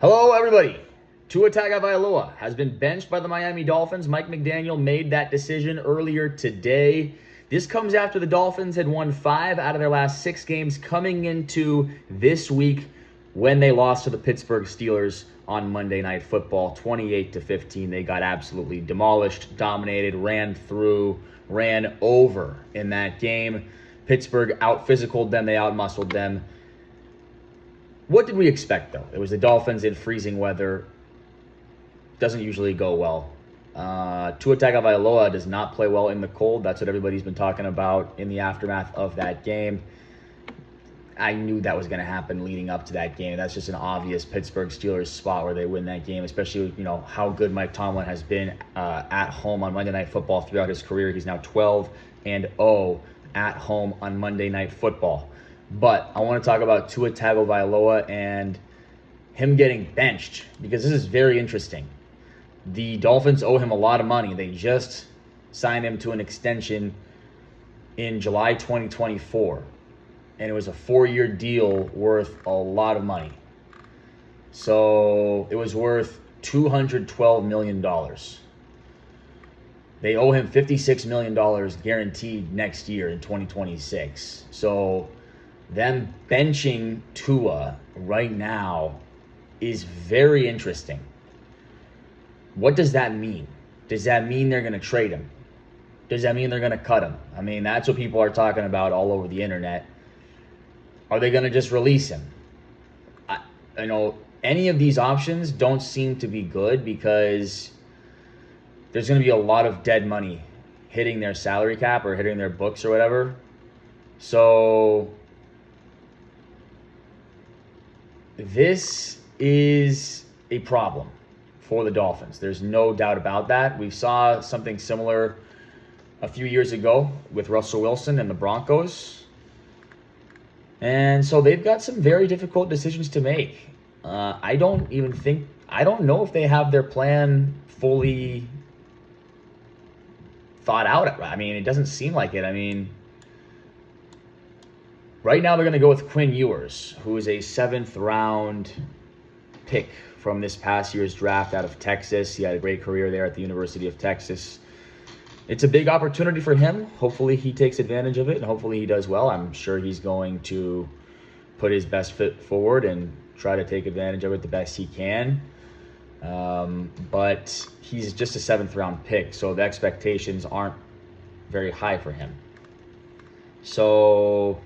Hello, everybody. Tua Tagovailoa has been benched by the Miami Dolphins. Mike McDaniel made that decision earlier today. This comes after the Dolphins had won 5 out of their last 6 games coming into this week when they lost to the Pittsburgh Steelers on Monday Night Football, 28-15. They got absolutely demolished, dominated, ran over in that game. Pittsburgh out-physicaled them. They out-muscled them. What did we expect, though? It was the Dolphins in freezing weather. Doesn't usually go well. Tua Tagovailoa does not play well in the cold. That's what everybody's been talking about in the aftermath of that game. I knew that was going to happen leading up to that game. That's just an obvious Pittsburgh Steelers spot where they win that game, especially how good Mike Tomlin has been at home on Monday Night Football throughout his career. He's now 12-0 at home on Monday Night Football. But I want to talk about Tua Tagovailoa and him getting benched because this is very interesting. The Dolphins owe him a lot of money. They just signed him to an extension in July 2024. And it was a 4-year deal worth a lot of money. So it was worth $212 million. They owe him $56 million guaranteed next year in 2026. So them benching Tua right now is very interesting. What does that mean? Does that mean they're going to trade him? Does that mean they're going to cut him? I mean, that's what people are talking about all over the internet. Are they going to just release him? Any of these options don't seem to be good because there's going to be a lot of dead money hitting their salary cap or hitting their books or whatever. So this is a problem for the Dolphins. There's no doubt about that. We saw something similar a few years ago with Russell Wilson and the Broncos. And so they've got some very difficult decisions to make. I don't know if they have their plan fully thought out. I mean, it doesn't seem like it. I mean, right now they're going to go with Quinn Ewers, who is a 7th-round pick from this past year's draft out of Texas. He had a great career there at the University of Texas. It's a big opportunity for him. Hopefully he takes advantage of it, and hopefully he does well. I'm sure he's going to put his best foot forward and try to take advantage of it the best he can. But he's just a 7th-round pick, so the expectations aren't very high for him. So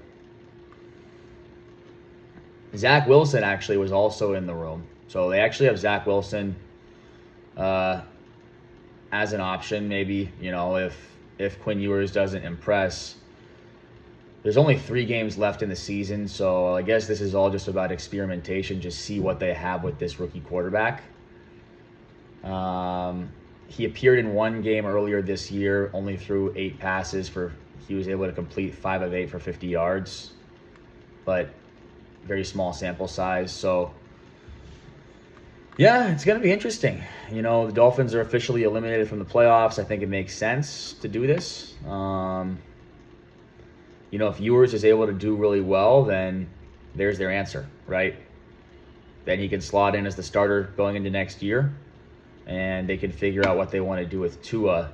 Zach Wilson actually was also in the room. So they actually have Zach Wilson as an option, maybe, if Quinn Ewers doesn't impress. There's only 3 games left in the season, so I guess this is all just about experimentation, just see what they have with this rookie quarterback. He appeared in 1 game earlier this year, only threw 8 passes. He was able to complete 5 of 8 for 50 yards, but very small sample size. So yeah, it's going to be interesting. The Dolphins are officially eliminated from the playoffs. I think it makes sense to do this. If Ewers is able to do really well, then there's their answer, right? Then he can slot in as the starter going into next year, and they can figure out what they want to do with Tua.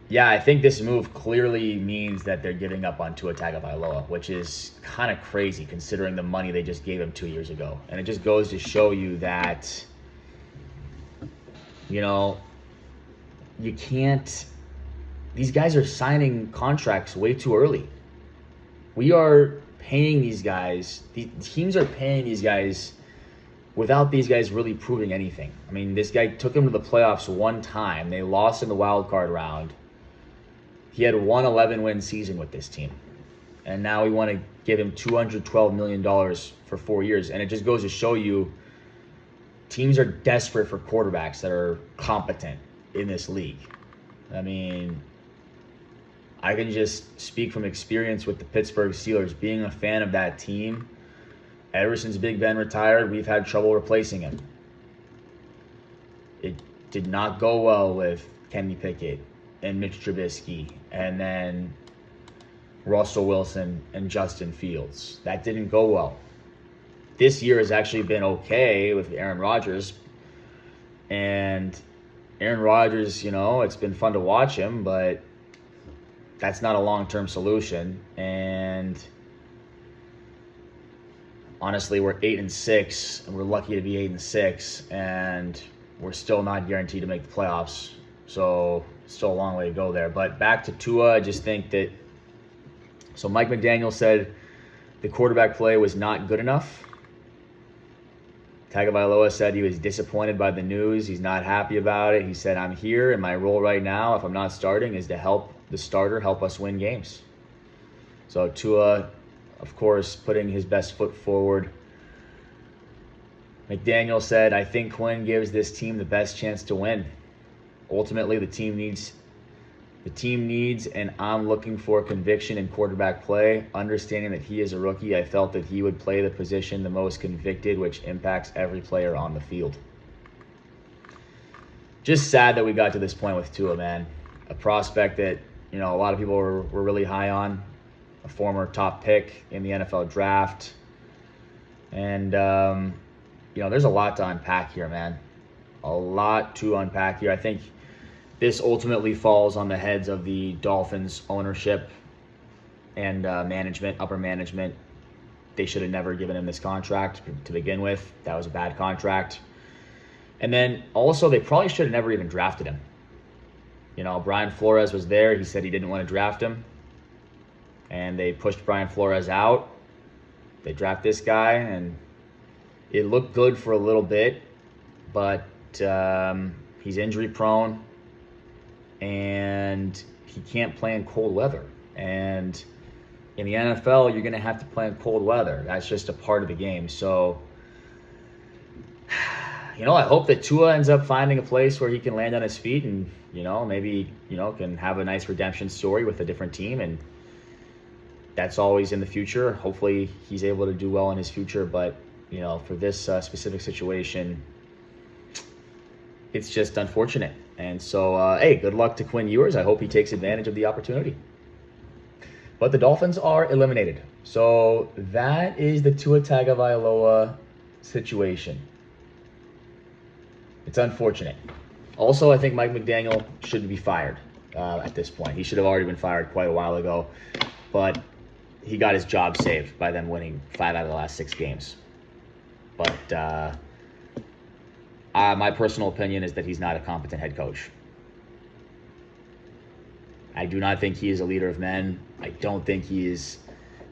Yeah, I think this move clearly means that they're giving up on Tua Tagovailoa, which is kind of crazy considering the money they just gave him 2 years ago. And it just goes to show you that, you can't. These guys are signing contracts way too early. We are paying these guys. The teams are paying these guys without these guys really proving anything. I mean, this guy took them to the playoffs 1 time. They lost in the wild card round. He had 1 11-win season with this team. And now we want to give him $212 million for 4 years. And it just goes to show you teams are desperate for quarterbacks that are competent in this league. I mean, I can just speak from experience with the Pittsburgh Steelers. Being a fan of that team, ever since Big Ben retired, we've had trouble replacing him. It did not go well with Kenny Pickett and Mitch Trubisky, and then Russell Wilson and Justin Fields. That didn't go well. this year has actually been okay with Aaron Rodgers. And Aaron Rodgers, it's been fun to watch him, but that's not a long-term solution. And honestly, we're 8-6, and we're lucky to be 8-6, and we're still not guaranteed to make the playoffs. So still a long way to go there. But back to Tua, I just think that. So Mike McDaniel said the quarterback play was not good enough. Tagovailoa said he was disappointed by the news. He's not happy about it. He said, I'm here, and my role right now, if I'm not starting, is to help the starter help us win games. So Tua, of course, putting his best foot forward. McDaniel said, I think Quinn gives this team the best chance to win. Ultimately, the team needs, and I'm looking for conviction in quarterback play. Understanding that he is a rookie, I felt that he would play the position the most convicted, which impacts every player on the field. Just sad that we got to this point with Tua, man. A prospect that, a lot of people were really high on. A former top pick in the NFL draft. And, there's a lot to unpack here, man. A lot to unpack here. I think this ultimately falls on the heads of the Dolphins ownership and management, upper management. They should have never given him this contract to begin with. That was a bad contract. And then also they probably should have never even drafted him. Brian Flores was there. He said he didn't want to draft him. And they pushed Brian Flores out. They draft this guy, and it looked good for a little bit, but he's injury prone. And he can't play in cold weather. And in the NFL, you're going to have to play in cold weather. That's just a part of the game. So, I hope that Tua ends up finding a place where he can land on his feet and, maybe, can have a nice redemption story with a different team. And that's always in the future. Hopefully he's able to do well in his future. But, for this specific situation, it's just unfortunate. And so, hey, good luck to Quinn Ewers. I hope he takes advantage of the opportunity. But the Dolphins are eliminated. So that is the Tua Tagovailoa situation. It's unfortunate. Also, I think Mike McDaniel shouldn't be fired at this point. He should have already been fired quite a while ago. But he got his job saved by them winning 5 out of the last 6 games. But my personal opinion is that he's not a competent head coach. I do not think he is a leader of men. I don't think he is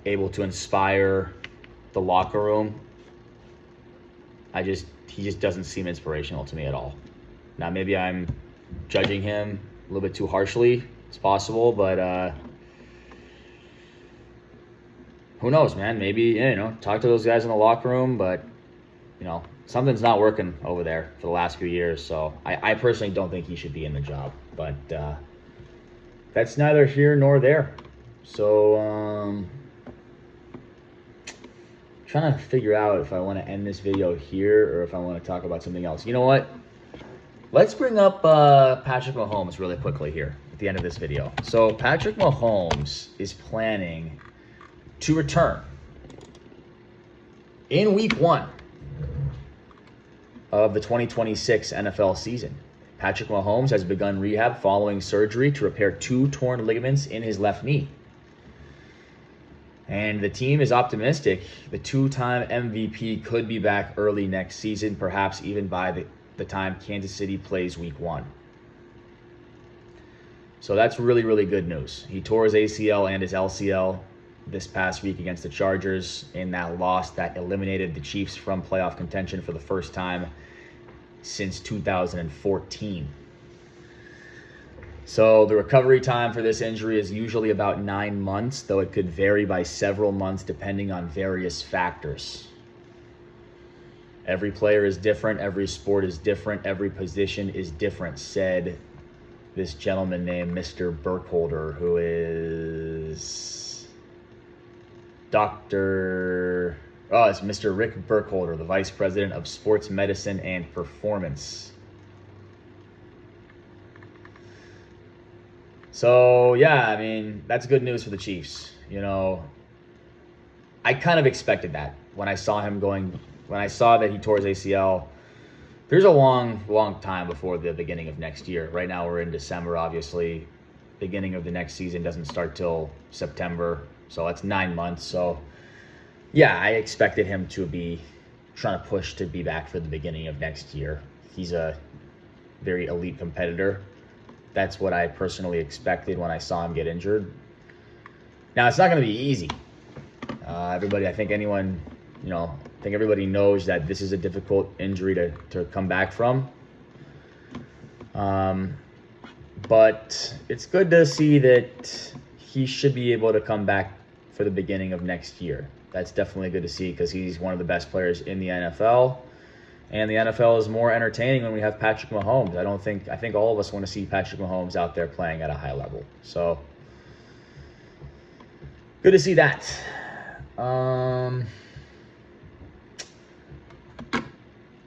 able to inspire the locker room. He just doesn't seem inspirational to me at all. Now, maybe I'm judging him a little bit too harshly. It's possible, but who knows, man? Maybe, talk to those guys in the locker room, but, something's not working over there for the last few years. So I personally don't think he should be in the job, but that's neither here nor there. So trying to figure out if I want to end this video here or if I want to talk about something else. You know what? Let's bring up Patrick Mahomes really quickly here at the end of this video. So Patrick Mahomes is planning to return in week 1 of the 2026 NFL season. Patrick Mahomes has begun rehab following surgery to repair 2 torn ligaments in his left knee. And the team is optimistic the 2-time MVP could be back early next season, perhaps even by the time Kansas City plays week 1. So that's really, really good news. He tore his ACL and his LCL this past week against the Chargers in that loss that eliminated the Chiefs from playoff contention for the first time since 2014. So the recovery time for this injury is usually about 9 months, though it could vary by several months depending on various factors. Every player is different, every sport is different, every position is different, said this gentleman named Mr. Burkholder, who is it's Mr. Rick Burkholder, the Vice President of Sports Medicine and Performance. So, yeah, I mean, that's good news for the Chiefs. I kind of expected that. when I saw that he tore his ACL, there's a long time before the beginning of next year. Right now we're in December, obviously. Beginning of the next season doesn't start till September, so that's 9 months. So yeah, I expected him to be trying to push to be back for the beginning of next year. He's a very elite competitor. That's what I personally expected when I saw him get injured. Now, it's not going to be easy. I think everybody knows that this is a difficult injury to come back from. But it's good to see that he should be able to come back for the beginning of next year. That's definitely good to see because he's one of the best players in the NFL. And the NFL is more entertaining when we have Patrick Mahomes. I think all of us want to see Patrick Mahomes out there playing at a high level. So, good to see that. All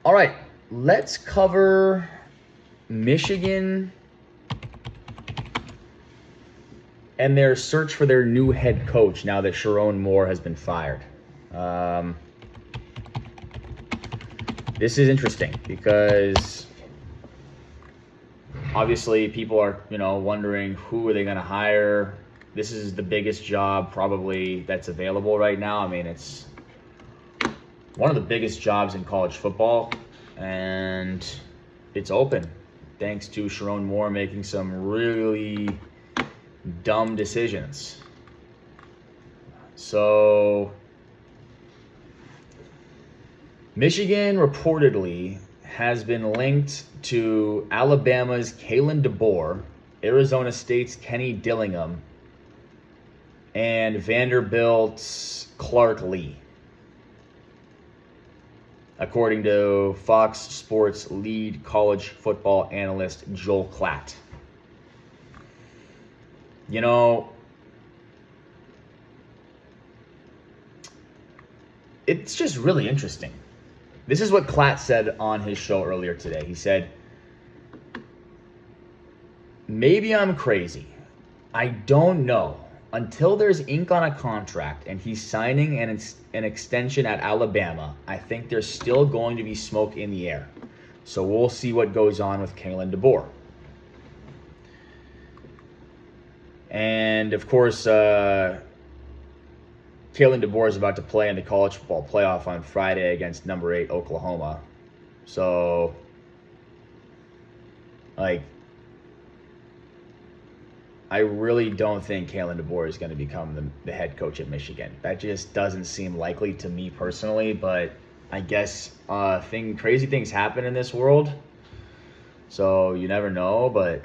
right, let's cover Michigan and their search for their new head coach now that Sharon Moore has been fired. This is interesting because obviously people are, wondering who are they going to hire. This is the biggest job probably that's available right now. I mean, it's one of the biggest jobs in college football, and it's open thanks to Sharon Moore making some really dumb decisions. So Michigan reportedly has been linked to Alabama's Kalen DeBoer, Arizona State's Kenny Dillingham, and Vanderbilt's Clark Lee, according to Fox Sports lead college football analyst Joel Klatt. It's just really interesting. This is what Klatt said on his show earlier today. He said, "Maybe I'm crazy. I don't know. Until there's ink on a contract and he's signing an extension at Alabama, I think there's still going to be smoke in the air. So we'll see what goes on with Kalen DeBoer." And of course, Kalen DeBoer is about to play in the college football playoff on Friday against number 8 Oklahoma. So, I really don't think Kalen DeBoer is going to become the head coach at Michigan. That just doesn't seem likely to me personally, but I guess crazy things happen in this world. So you never know, but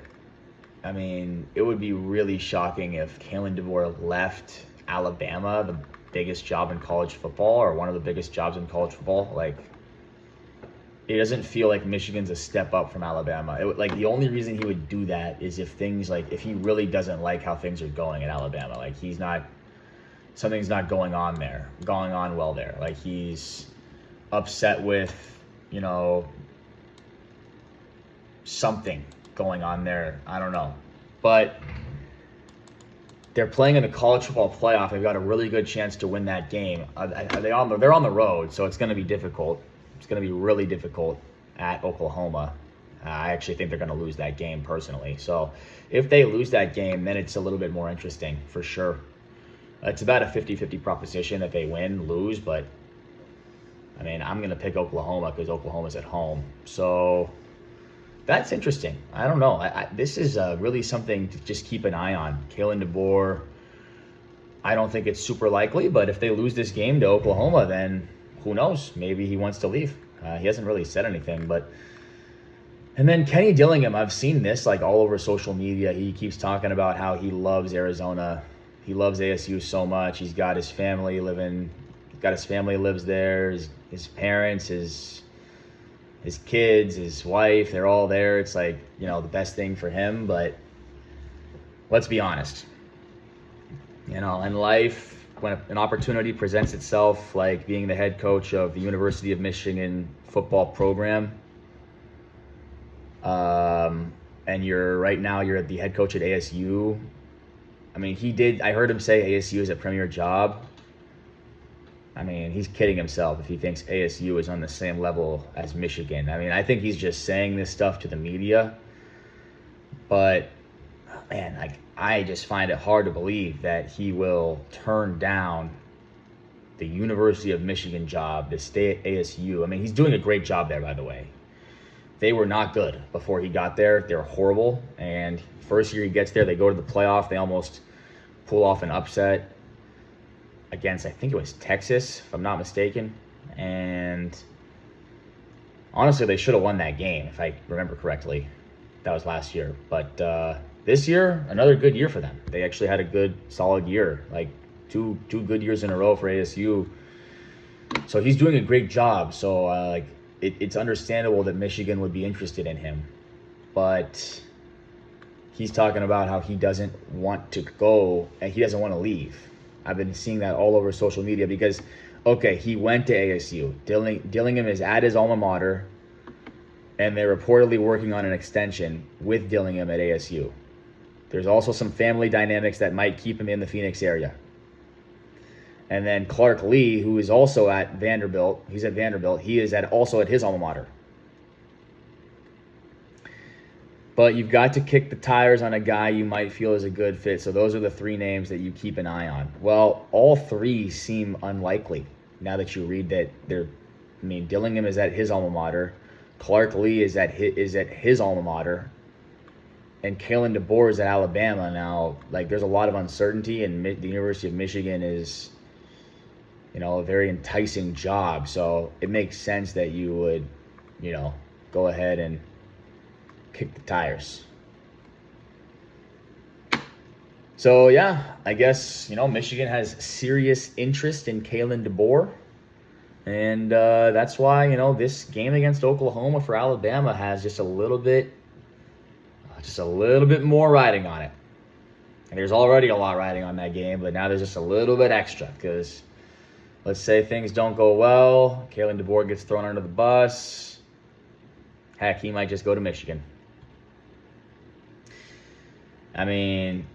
I mean, it would be really shocking if Kalen DeBoer left Alabama, the biggest job in college football, or one of the biggest jobs in college football. It doesn't feel like Michigan's a step up from Alabama. The only reason he would do that is if he really doesn't like how things are going at Alabama. Something's not going on well there. He's upset with, something going on there. I don't know. But they're playing in the college football playoff. They've got a really good chance to win that game. They're on the road, so it's going to be difficult. It's going to be really difficult at Oklahoma. I actually think they're going to lose that game personally. So if they lose that game, then it's a little bit more interesting for sure. It's about a 50-50 proposition that they lose, but I mean, I'm going to pick Oklahoma because Oklahoma's at home. So that's interesting. I don't know. This is really something to just keep an eye on. Kalen DeBoer, I don't think it's super likely, but if they lose this game to Oklahoma, then who knows? Maybe he wants to leave. He hasn't really said anything, and then Kenny Dillingham, I've seen this all over social media. He keeps talking about how he loves Arizona. He loves ASU so much. He's got his family lives there. His parents, his kids, his wife, they're all there. It's the best thing for him. But let's be honest. In life, when an opportunity presents itself, like being the head coach of the University of Michigan football program, and you're the head coach at ASU. I mean, I heard him say ASU is a premier job. I mean, he's kidding himself if he thinks ASU is on the same level as Michigan. I mean, I think he's just saying this stuff to the media. But, man, I just find it hard to believe that he will turn down the University of Michigan job to stay at ASU. I mean, he's doing a great job there, by the way. They were not good before he got there. They were horrible. And first year he gets there, they go to the playoff. They almost pull off an upset against, I think it was Texas, if I'm not mistaken. And honestly, they should have won that game, if I remember correctly. That was last year. But this year, another good year for them. They actually had a good, solid year. Like two good years in a row for ASU. So he's doing a great job. So it's understandable that Michigan would be interested in him. But he's talking about how he doesn't want to go and he doesn't want to leave. I've been seeing that all over social media because, okay, he went to ASU. Dillingham is at his alma mater, and they're reportedly working on an extension with Dillingham at ASU. There's also some family dynamics that might keep him in the Phoenix area. And then Clark Lee, who is also at Vanderbilt, he's at Vanderbilt. He is also at his alma mater. But you've got to kick the tires on a guy you might feel is a good fit. So those are the three names that you keep an eye on. Well, all three seem unlikely now that you read that Dillingham is at his alma mater. Clark Lee is at his alma mater. And Kalen DeBoer is at Alabama. Now, there's a lot of uncertainty, and the University of Michigan is, a very enticing job. So it makes sense that you would, go ahead and kick the tires. So, yeah, I guess, Michigan has serious interest in Kalen DeBoer. And that's why, this game against Oklahoma for Alabama has just a little bit more riding on it. And there's already a lot riding on that game, but now there's just a little bit extra because let's say things don't go well, Kalen DeBoer gets thrown under the bus. Heck, he might just go to Michigan. I mean,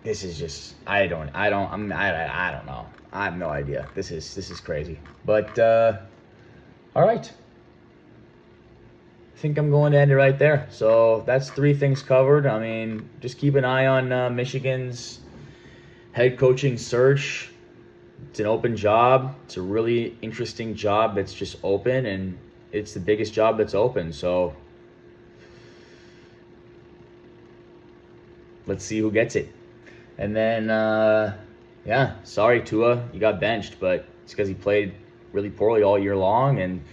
this is just I don't know. I have no idea. This is crazy. But all right. I think I'm going to end it right there. So that's three things covered. I mean, just keep an eye on Michigan's head coaching search. It's an open job. It's a really interesting job that's just open, and it's the biggest job that's open. So let's see who gets it. And then, sorry, Tua, you got benched, but it's because he played really poorly all year long, and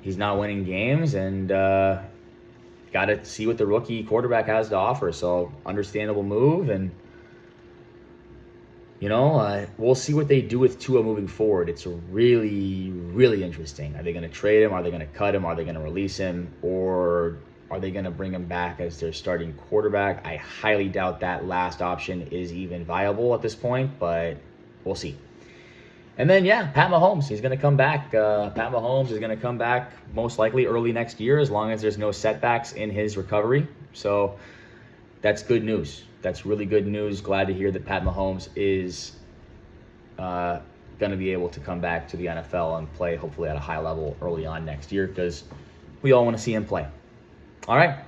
he's not winning games, and got to see what the rookie quarterback has to offer. So understandable move, and we'll see what they do with Tua moving forward. It's really, really interesting. Are they going to trade him? Are they going to cut him? Are they going to release him? Or are they going to bring him back as their starting quarterback? I highly doubt that last option is even viable at this point, but we'll see. And then, Pat Mahomes, he's going to come back. Pat Mahomes is going to come back most likely early next year as long as there's no setbacks in his recovery. So that's good news. That's really good news. Glad to hear that Pat Mahomes is going to be able to come back to the NFL and play hopefully at a high level early on next year because we all want to see him play. All right.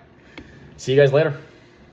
See you guys later.